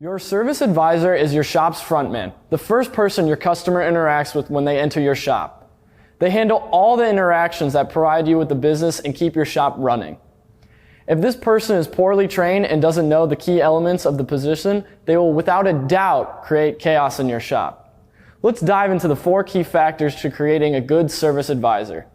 Your service advisor is your shop's frontman, the first person your customer interacts with when they enter your shop. They handle all the interactions that provide you with the business and keep your shop running. If this person is poorly trained and doesn't know the key elements of the position, they will without a doubt create chaos in your shop. Let's dive into the 4 key factors to creating a good service advisor.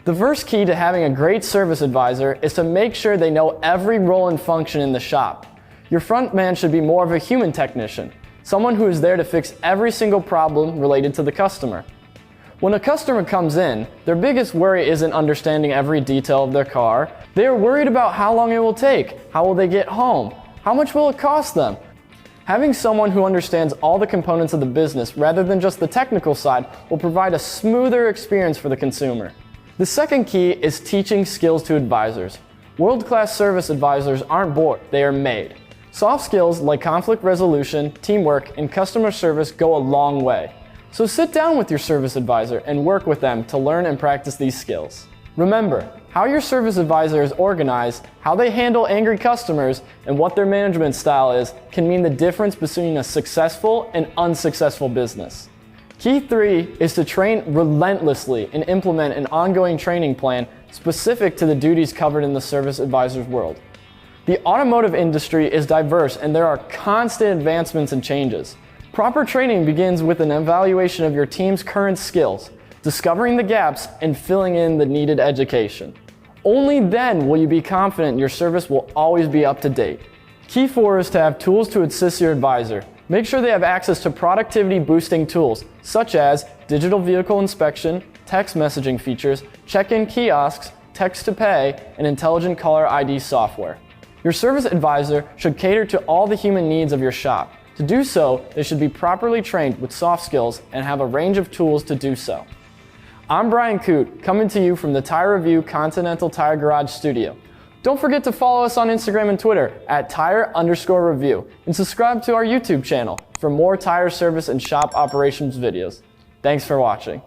The first key to having a great service advisor is to make sure they know every role and function in the shop. Your front man should be more of a human technician, someone who is there to fix every single problem related to the customer. When a customer comes in, their biggest worry isn't understanding every detail of their car. They are worried about how long it will take, how will they get home, how much will it cost them. Having someone who understands all the components of the business rather than just the technical side will provide a smoother experience for the consumer. The second key is teaching skills to advisors. World-class service advisors aren't born, they are made. Soft skills like conflict resolution, teamwork, and customer service go a long way. So sit down with your service advisor and work with them to learn and practice these skills. Remember, how your service advisor is organized, how they handle angry customers, and what their management style is can mean the difference between a successful and unsuccessful business. Key 3 is to train relentlessly and implement an ongoing training plan specific to the duties covered in the service advisor's world. The automotive industry is diverse and there are constant advancements and changes. Proper training begins with an evaluation of your team's current skills, discovering the gaps, and filling in the needed education. Only then will you be confident your service will always be up to date. Key 4 is to have tools to assist your advisor. Make sure they have access to productivity boosting tools such as digital vehicle inspection, text messaging features, check-in kiosks, text-to-pay, and intelligent caller ID software. Your service advisor should cater to all the human needs of your shop. To do so, they should be properly trained with soft skills and have a range of tools to do so. I'm Brian Coote, coming to you from the Tire Review Continental Tire Garage Studio. Don't forget to follow us on Instagram and Twitter at tire_review and subscribe to our YouTube channel for more tire service and shop operations videos. Thanks for watching.